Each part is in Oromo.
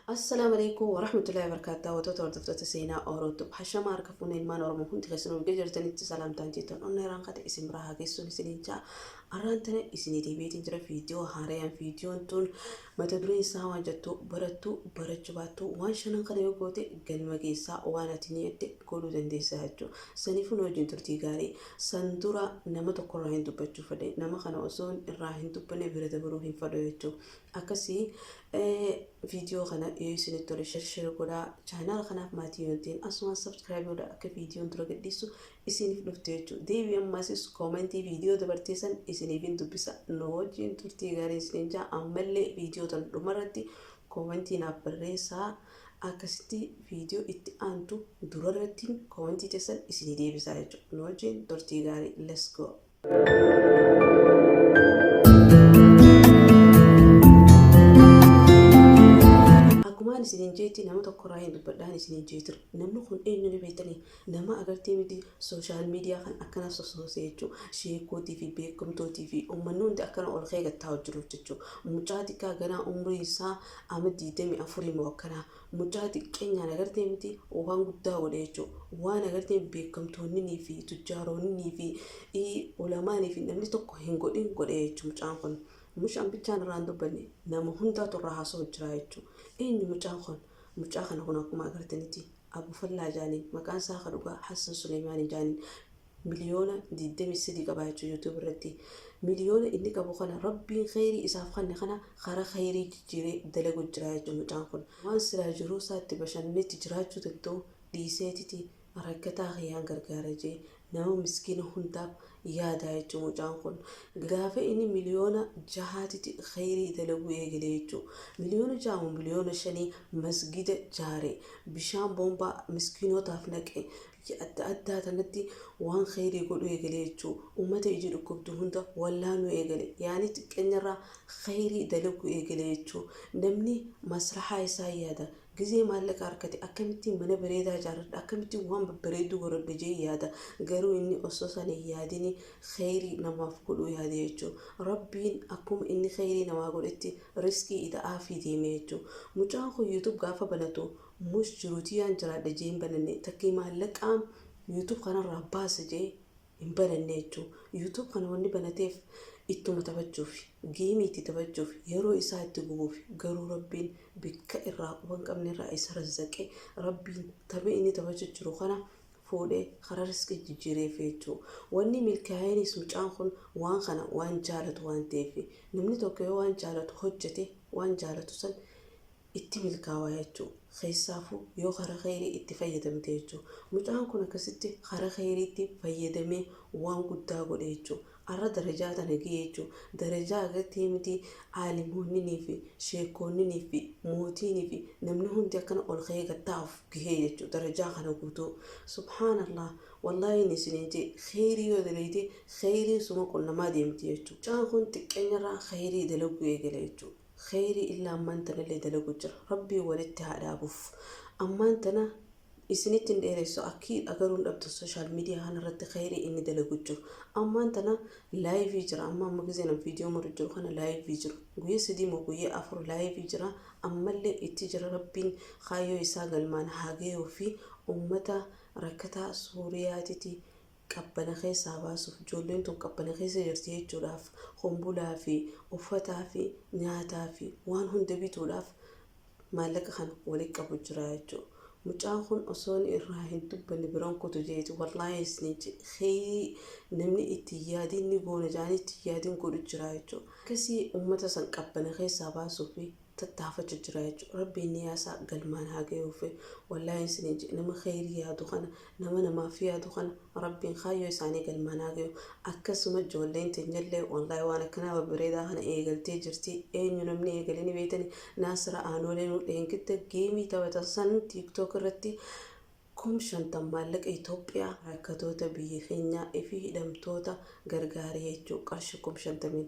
السلام عليكم ورحمة الله وبركاته وتوتر سينا أوروتو بحشة ما أركفون المان أورمو كنت خسنو بجرتني اتصالام تانجيتون أنا رانقة اسم راها قيسون سنينجا أرانتنا اسني دي بيتين جرا فيديو هاريان فيديو انتون ما تدرين ساوا جتو برتو وانشان قد يقوتي قلما قيسا وانا تنيت كولو دندي ساجو سنفون وجين ترتيغاري سندورا نما تقرهن دبجو فدي نما خنا أصون الراهن دبني برد بروهن فدو أكسي فيديو خنا يسني تولي شرشر كودا channel خنا ماتيونتين أسمع سبسكرايب ولا كفيديو انترو قديسو isini fidufteechu deebi ammasis koomentii viidiyoo dabarteessan isiniifin dubbisa nu wajjin turtii gaarii isiniin jaa ammallee viidiyoo tan dhumarratti koomentii naaf barreessaa akkasitti viidiyoo itti aantu durarratti koomentii teessan isinii deebisaa jechuudha nu wajjin turtii gaarii let's go. Isinin jeeti nama tokko raayeen dubbadhaan isinin jeetir namni kun eenyu ni beektanii nama agartee miti sooshaal miidiyaa kan akkana sosoosee jechuudha sheekootii fi beekamtootii fi uummanni hundi akkana ol ka'ee gattaa hojjechuuf jechuudha mucaa xiqqaa ganaa umrii isaa amma 24 moo akkanaa mucaa xiqqeenyaan agartee miti waan guddaa godhe jechuudha waan agartee beekamtoonnii fi tujjaaroonnii fi ulamaanii fi namni tokko hin godhin godhe jechuudha mucaan kun. Mushaan bichaan irraan dubbanne nama hundaatu irraa haasa'u jira jechuudha. Eenyu mucaan kun? Mucaa kana kun akkuma agartanitti Abu Fallaa jaaniin maqaan isaa kan dhugaa Hassan Suleymaanii jaaniin miliyoona 23 qaba jechuudha YouTube irratti. Miliyoona inni qabu kana rabbiin khayrii isaaf kanne kana karaa khayrii jijjiiree dalagu jira jechuudha mucaan kun. Waan silaa jiruu isaatti bashannetti jiraachuu danda'u dhiiseetiti rakkataa khiyyaan gargaara jee nama miskiina hundaaf yaada jechuudha mucaan kun gaafa inni miliyoona 6 khayrii dalaguu eegale jechuudha miliyoona 6 miliyoona 5 masgida jaare bishaan boombaa miskiinotaaf naqe adda tanatti waan khayrii godhu eegale jechuudha uummata iji dhukkubdu hunda wallaanuu eegale yaani xiqqeenyarraa khayrii dalaguu eegale jechuudha namni maslahaa isaa yaada gizee maallaqa harkate akkamittiin mana bareedaa ijaarradha akkamittiin waan babbareedduu godhadha jee yaada garuu inni osoo sana yaadini khayrii namaaf godhuu yaade jechuudha rabbiin akkuma inni khayrii namaa godhetti riskii ida'aa fi deeme jechuudha mucaan kun YouTube gaafa banatu mus jiruutiyaan jiraadha jee hin bananne takkii maallaqaan YouTube kanarraa baasa jee hin bananne jechuudha YouTube kana wanni banateef ittuma taphachuuf geemii itti taphachuuf yeroo isaa itti gubuuf garuu rabbiin bikka irraa waan qabne irraa isa razzaqee rabbiin taphee inni taphachuu jiru kana fuudhee karaa riskii jijjiireef jechuudha wanni milkaa'eenis mucaan kun waan kana waan jaalatu waan ta'eef namni tokko yoo waan jaalatu hojjete waan jaalatu san itti milkaa'aa jechuudha keessaafuu yoo karaa khayrii itti fayyadamte jechuudha mucaan kun akkasitti karaa khayriitti fayyadamee waan guddaa godhe jechuudha arra darajaa tana ga'ee jechuudha darajaa agartee miti aalimoonnii fi sheekoonnii fi mootiinii fi namni hundi akkana ol ka'ee gattaaf ga'ee jechuudha darajaa kana guutuu subhaanallah wallahi ni sininte khayrii yoo dalayte khayrii suma qunnamaa deemti jechuudha mucaan kun xiqqeenyarraa khayrii dalaguu eegale jechuudha khayrii illaa ammaan tanallee dalagu jira rabbii walitti haadhaabuuf ammaan tana isinitti hin dheeressu akkii agaruun dhabdu sooshaal miidiyaa kanarratti khayrii inni dalagu jiru ammaan tana laayivii jira amma gizeenan viidiyoo muru jiru kana laayivii jiru guyyaa 3 moo guyyaa 4 laayivii jira ammallee itti jira rabbiin kaayyoo isaa galmaan haagayuu fi uummata rakkataa suuriyaatiti qabbana keessaa baasuuf ijoolleen tun qabbana keessa jirti jechuudhaaf hombulaa fi uffataa fi nyaataa fi waan hunda bituudhaaf maallaqa kan walitti qabu jira jechuudha mucaan kun osoon irraa hin dubbanne biraan kutu jeeti wallaahi isnichi khayrii namni itti yaadin ni goona jaanii itti yaadin godhu jira jechuudha akkasii uummata san qabbana keessaa baasuuf tattaafachuu jira jechuudha rabbiin niyaasaa galmaan haa ga'uuf wallaahi isnichi nama khayrii yaadu kana nama namaaf yaadu kana rabbiin kaayyoo isaanii galmaan haa ga'u akkasuma ijoolleen teenyallee wallaahi waan akkanaa babbareedaa kana eegaltee jirti eenyu namni eegalanii beekani naasira aanoolee nu dheengitte geemii taphatan san tiiktook irratti 50 maallaqa Itoophiyaa rakkatoota biyya keenyaa fi hidhamtoota gargaaree jechuudha qarshii 50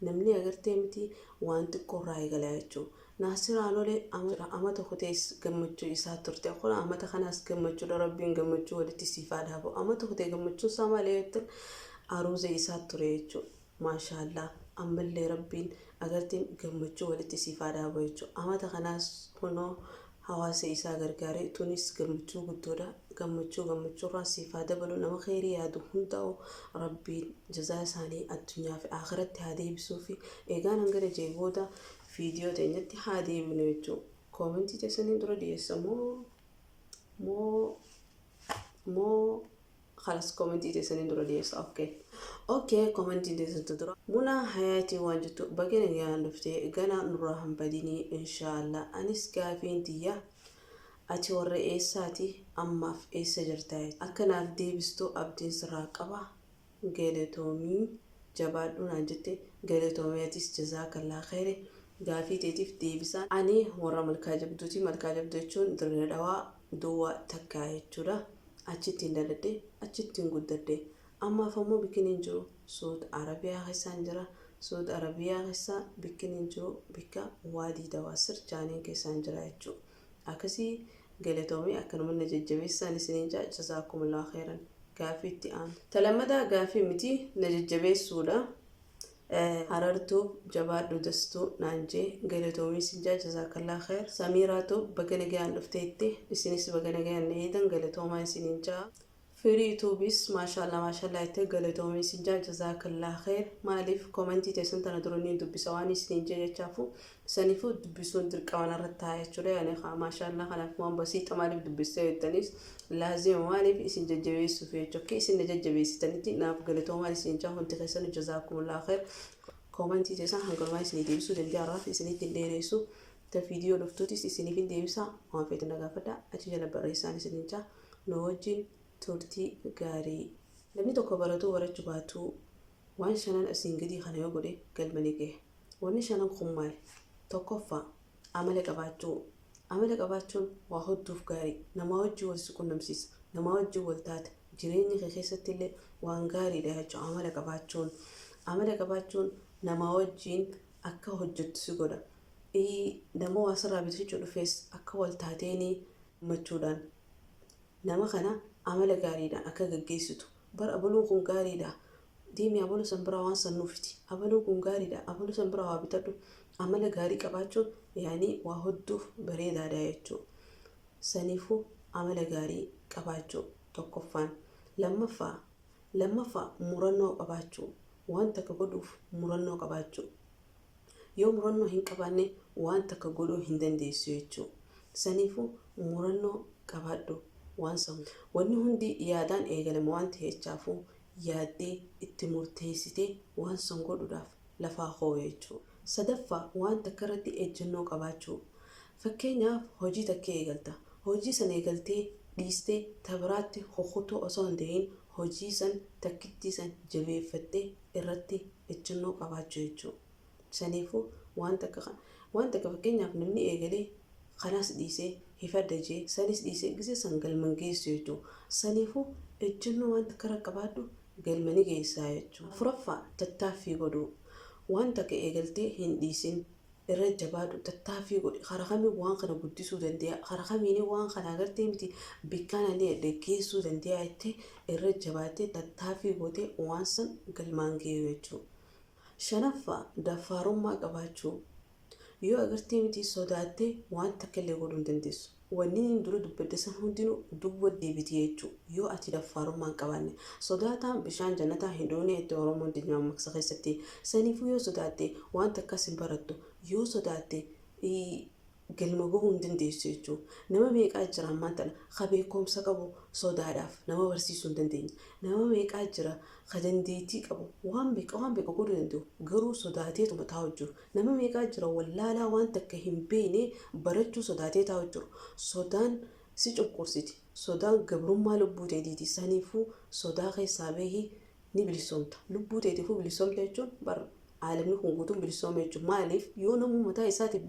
namni agartee miti waan xiqqoo irraa eegalaa jechuudha naasira aanoolee amata hotees gammachuu isaa turte akkuma amata kanaas gammachuudha rabbiin gammachuu walitti siifaa dhaabu amata hotee gammachuun isaa malee jettan aruuza isaa ture jechuudha maashaallah ammallee rabbiin agartiin gammachuu walitti siifaa dhaabu jechuudha. Amata kanaas kunoo hawaasa isaa gargaaree tunis gammachuu guddoodha. Gammachuurraa siifaa dabalu nama khayrii yaadu hundaa'u rabbiin jazaa isaanii addunyaa fi akhiratti haa deebisuufi eegaan hangana jeebooda viidiyoo teenyatti haa deebinu jechuudha. Koomentii teessaniin dura dhiyeessa moo خلاص كومنتي تسنين دور ديس اوكي كومنتي تسنين دور منا حياتي واجتو بقينا يا نفتي قنا نراهم بديني ان شاء الله انس كافين ديا اتي ورئيساتي اما في اي سجرتاي اكنا في ديبستو ابدين سراقبا قيلتومي جبادونا جتي قيلتومياتيس جزاك الله خير قافي تيتيف ديبسان اني ورا ملكاجبدوتي درندوا دوا تكاي جدا achittiin daladhee achittiin guddadhee ammaaf ammoo bikkiniin jiru Saudi Arabiyaa keessaan jira. Saudi Arabiyaa keessa bikkiniin jiru bikka waadii dawaasir jaaniin keessaan jira jechuudha. Akkasii galatoomii akkanuma na jajjabeessaan isiniin jazaakumullahu khairan. Gaafii itti aanu talammada gaafii miti na jajjabeessuudha. Harartuu jabaadhu dastuu naanjee galatoomii sinjaa jazaakallahu khair. Samiiraatu bagana gayaan dhufteetti isinis bagana gayaan eedan galatoomaa isiniin jaa. Firii yuutuubis maashaallah itti galatoomii sinjaa jazaakallahu khair. Maaliif koomentii teessan tana duranii dubbisa waan isiniin jechaafu saniifuu dubbisuun dirqama irratti taa'ee jechuudha. Yani maashaallah kanaaf waan basiixa maaliif dubbistee jettanis laazima maaliif isin jajjabeessuuf jechuudha. Isin jajjabeessitanitti naaf galatoomaa isiniin jaa hundi keessan jazaakumullahu khair. Koomentii teessan hangalumaa isinii deebisuu dandeeraaf isinitti dheeressu ta viidiyoo dhuftuutis isiniif deebisa waan feetan nagaafadha achi jala barreessaan isiniin jaa nu wajjin turtii gaarii. Namni tokko barachuu baatu waan shanan asiin gadii kana yoo godhe galmanii gahe. Wanni shanan kun maali? Tokkoffaa amala qabaachuun waa hodduuf gaarii. Nama wajjin wal quunnamsiisa. Nama wajjin wal taata. Jireenya kee keessatti illee waan gaariidha jechuudha amala qabaachuun nama wajjin akka hojjettu si godha. Nama waa sirraa bitachuu dhufees akka wal taateeni machuudhaan nama kana amala gaariidhaan akka gaggeessitu. Bara abaluun kun gaariidha. Diimii abaluu san biraa waan sannuufiti. Abaluun kun gaariidha. Abaluu san biraa waa bitadhu. Amala gaarii qabaachuun yaani waa hodduuf bareedaadha jechuudha. Saniifuu amala gaarii qabaachuu tokkoffaan. Lammaffaa murannoo qabaachuu. Waan takka godhuuf murannoo qabaachuu. Yoo murannoo hin qabaanne waan takka godhuu hin dandeessu jechuudha. Saniifuu murannoo qabaadhu waan samu. Wanni hundi yaadaan eegalama waan ta'eefuu yaaddee itti murteessitee waan san godhuudhaaf lafaa hoo'e jechuudha. Sadaffaa waan takka irratti ejjennoo qabaachuu. Fakkeenyaaf hojii takka eegalta. Hojii san eegaltee dhiistee tabiraatti hokotoo osoo hin ta'in hojii san takkitti san jabeeffattee irratti ejjennoo qabaachuu jechuudha. Saniifuu waan takka fakkeenyaaf namni eegalee kanaas dhiisee hifadha jee sanis dhiisee gisee san galman geessu jechuudha. Saniifuu ejjennoo waan takka irra qabaadhu galmani geessaa jechuudha. Afuraffaa tattaaffii godhuu. Waan takka eegaltee hin dhiisin irra jabaadhu tattaaffii godhi. Kamiin waan kana guddisuu dandeenya. Kamiin waan kana agartee miti bikkaanallee deeggeessuu dandeenya jettee irra jabaattee tattaaffii gootee waan san galmaan geessu jechuudha. Shanaffaa daffaarummaa qabaachuu. Yoo agartee miti sodaattee waan takka illee godhuu hin dandeessu. Wanni dura dubbadde san hundinuu dubba deebiti jechuudha. Yoo ati daffaarummaa hin qabaanne sodaataan bishaan jannataa hin doonee itti Oromoon dinyaan maksa keessatti. Saniifuu yoo sodaatte waan takkas hin barattu. Yoo sodaatte galma gahuu hin dandeessu jechuudha. Nama meeqaa jira ammaan tana beekumsa qabu sodaadhaaf nama barsiisuu hin dandeenye. Nama meeqaa jira dandeettii qabu waan beeqa godhuu danda'u garuu sodaateetuma taa'u jiru. Nama meeqaa jira wallaalaa waan takka hin beekne barachuu sodaatee taa'u jiru. Sodaan si cunqursiti. Sodaan gabrummaa lubbuu teetiiti. Saniifuu sodaa keessaa bahii ni bilisoomta. Lubbuu teetiifuu bilisoomta jechuun bara aalamni kun guutuun bilisoome jechuudha. Maaliif yoo namni mataa isaatiif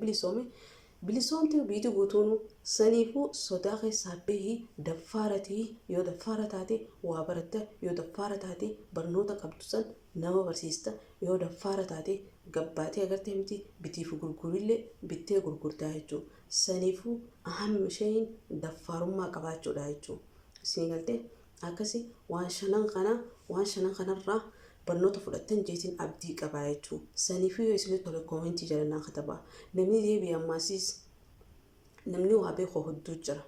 bilisoomte biitii guutuun saniifuu sodaa keessaa bahii daffaaratii yoo daffaara taate waa baratta yoo daffaara taate barnoota qabdu san nama barsiista yoo daffaara taate gabbaatee agartee miti bitiif gurgurillee bittee gurgurtaa jechuudha. Saniifuu ahammi isheen daffaarummaa qabaachuudha jechuudha. Isin galtee akkasii waan shanan kanarraa barnoota fudhattan jeetiin abdii qabaa jechuudha. Saniifuu yoo isinitti tole koomentii jalannaa katabaa. Namni deebi'ee ammaasiis namni waa beeku hedduu jira.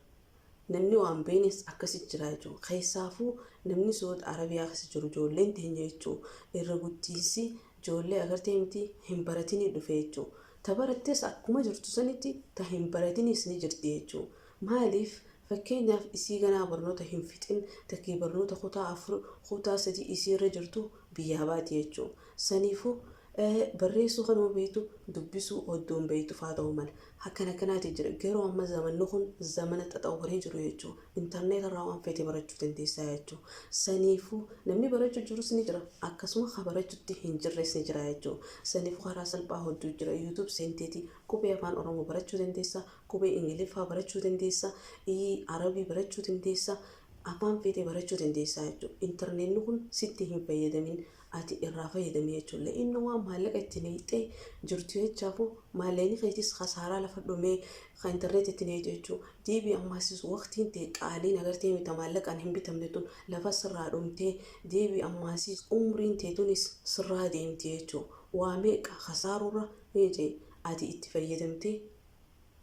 Namni waan beeknes akkasitti jira jechuudha. Keessaafuu namni Saudi Arabiyaa keessa jiru ijoolleen teenya jechuudha. Irra guddiinsi ijoollee agartee miti hin baratinii dhufe jechuudha. Ta barattees akkuma jirtu sanitti ta hin baratinis ni jirti jechuudha. Maaliif fakkeenyaaf isii ganaa barnoota hin fixin takkii barnoota kutaa 4 kutaa 3 isii irra jirtu biyyaa baati jechuudha. Saniifuu barreessuu kanuma beektu dubbisuu oddoon beektu faa ta'uu mala. Akkanaati jira. Garuu amma zamanni kun zamana xaxawwaree jiru jechuudha. Intarneeta irraa waan feete barachuu dandeessaa jechuudha. Saniifuu namni barachuu jirus ni jira. Akkasuma kan barachuutti hin jirres ni jira jechuudha. Saniifuu karaa salphaa hedduu jira. YouTube seenteetii qubee afaan Oromoo barachuu dandeessaa. Qubee Ingiliffaa barachuu dandeessaa. Arabii barachuu dandeessaa. Afaan feete barachuu dandeessaa jechuudha. Intarneetni kun sitti hin fayyadamin. Ati irraa fayyadamee jechuudha. Inni waan maallaqa itti neexee jirtu jechaafu maallaqni keetis khasaaraa lafa dhumee kan intarneet itti neetu jechuudha. Deebii ammaasis waqtiin ta'e qaaliin agartee mita maallaqaan hin bitamne tun lafa sirraa dhumtee deebii ammaasis umriin teetunis sirraa deemti jechuudha. Waa meeqa khasaarurra ati itti fayyadamtee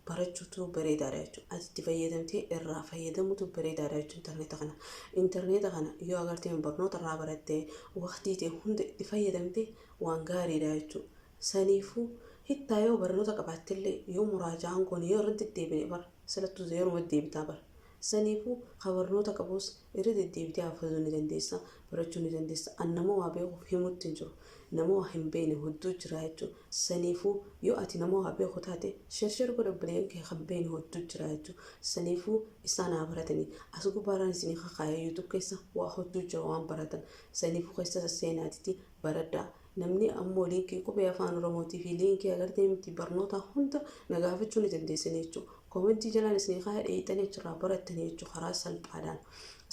barachuutu bareedaadha jechuudha. Ati itti fayyadamtee irraa fayyadamuutu bareedaadha jechuudha. Intarneeta kana yoo agartee barnoota irraa barattee waqtii ta'e hunda itti fayyadamtee waan gaariidha jechuudha. Saniifuu hittaa yoo barnoota qabaattillee yoo muraajaan kun yoo irratti deebine bara salattuu zeeruma deebitaa bara. Saniifuu kan barnoota qabus irra deddeebitee hafazuu ni dandeessa, barachuu ni dandeessa. Nama waa beekuuf himuutti hin jiru. Nama waa hin beekne hedduu jira jechuudha. Saniifuu yoo ati nama waa beeku taate shirshir godha bileen kee kan beekne hedduu jira jechuudha. Saniifuu isaan haa baratanii as gubbaarraan isinii kakaayee YouTube keessa waa hedduu jira waan baratan. Saniifuu keessa seenaatitti baradhaa. Namni ammoo liinkii qubee afaan Oromootii fi liinkii agartee miti barnoota hunda nagaafachuu ni dandeessan jechuudha. Koomentii jalaan isinii kaa'ee dheeyxanii achirraa barattanii jechuudha karaa salphaadhaan.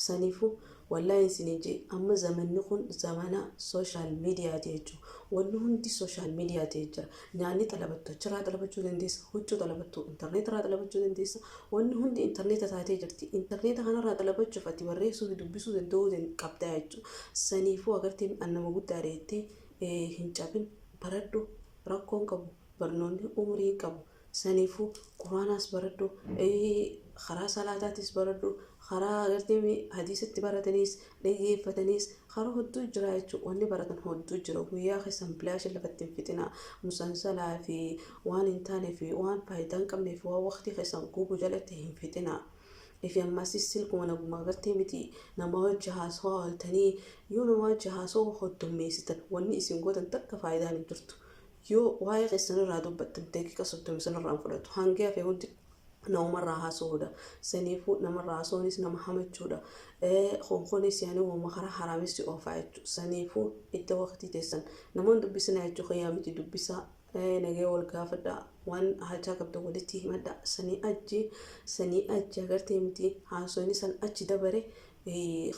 Saniifuu wallaahi isinii jee amma zamanni kun zamana sooshaal miidiyaati jechuudha. Wanni hundi sooshaal miidiyaa ta'ee jira. Nyaanni xalabattu achirraa xalabachuu dandeessa. Huccuu xalabattu intarneetirraa xalabachuu dandeessa. Wanni hundi intarneeta taatee jirti. Intarneeta kanarraa xalabachuuf ati barreessuu fi dubbisuu danda'uu qabda jechuudha. Saniifuu agartee nama guddaa dheettee hin cabin baradhu rakkoon qabu barnoonni umrii qabu. Saniifuu quraanaas baradhu karaa salaataatis baradhu karaa agartee hadiisatti barataniis dhaggeeffataniis karaa hedduu jira jechuudha. Wanni baratan hedduu jira. Guyyaa keessan bilaashin lafatti hin fixinaa. Musalsalaa fi waan hin taanee fi waan faayidaa hin qabnee fi waan waqtii keessan gubuu jalatti hin fixinaa. Ifi ammasis silkuma naguma agartee miti nama wajji haasawaa ooltanii yoo nama wajji haasawaa hoddommeessitan wanni isin gootan takka faayidaan hin jirtu. Yoo waa'ee keessanirraa dubbattan daqiiqa 30 sanirraan fudhatu hanga hafee hundi namarraa haasawuudha. Saniifuu namarraa haasawuunis nama hamachuudha. Konkonis yaani uumama karaa haraamissi oofaa jechuudha. Saniifuu itti waqtii teessan namoonni dubbisana jechuudha yaa miti dubbisaa. Nagee wal gaafadhaa waan hajaa qabda walitti himadhaa sanii achi agartee miti haasawni san achi dabare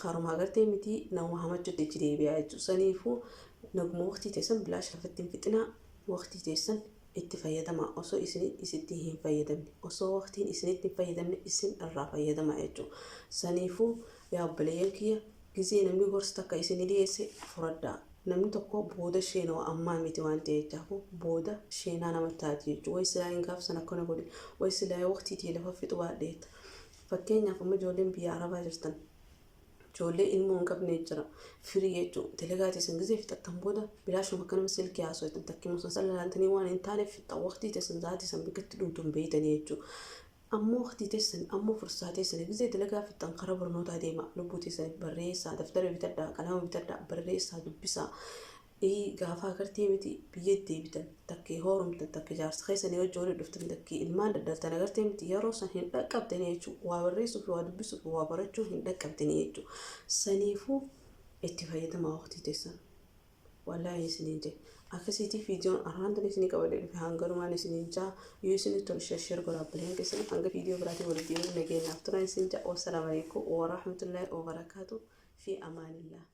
haruma agartee miti nama hamachuutti itti deebi'aa jechuudha. Saniifuu naguma waqtii teessan bilaash lafatti hin fixinaa. Waqtii teessan itti fayyadamaa osoo isitti hin fayyadamne osoo waqtiin isinitti hin fayyadamne isin irraa fayyadamaa jechuudha. Saniifuu yaa obboleeyyan kiyya gizee namni gorsa takka isinii dhiyeesse fudhadhaa. Namni tokko booda sheenaa ammaa miti waan ta'e jechuudha. Booda sheenaa nama taati jechuudha. Wayi silaa hin gaafsan akkana godhe. Wayi silaa waqtiitii lafa fixu baadheeta. Fakkeenyaaf amma ijoolleen biyya Arabaa jirtan. Ijoollee ilmoo hin qabne jira. Firii jechuudha. Dalagaa teessan gizee fixattan booda bilaashuma akkanuma silkii haasawatan takkii musalsala laaltanii waan hin taaneef fixan waqtii teessan zaatii san bikkatti dhumtuun beeytanii jechuudha. Ammoo waqtii teessan ammoo fursaa teessan gizee dalagaa fixan karaa barnootaa deema. Lubbuu teessan barreessaa daftara bitadhaa qalama bitadhaa barreessaa dubbisaa. Gaafa agartee miti biyya deebitan takkee hoorumtan takkee jaarsa keessanii wajjin waliin dhuftan takkee ilmaan daddaltan agartee miti yeroo san hin dhaqqabdanii jechuudha. Waa barreessuuf waa dubbisuuf waa barachuu hin dhaqqabdanii jechuudha. Saniifuu itti fayyadamaa waqtii teessan. Wallaahi isiniin jee. Akkasitti viidiyoon arraantan isinii qabadee dhufe hanganumaan isiniin jaa yoo isinitti tolu shashshar godhaa bileen keessan hanga viidiyoo biraatii walitti deemuun nageenyaaf turan isin jaa. Wassalaamu alaikum wa rahmatullahi wa barakaatuh fi amaanillah.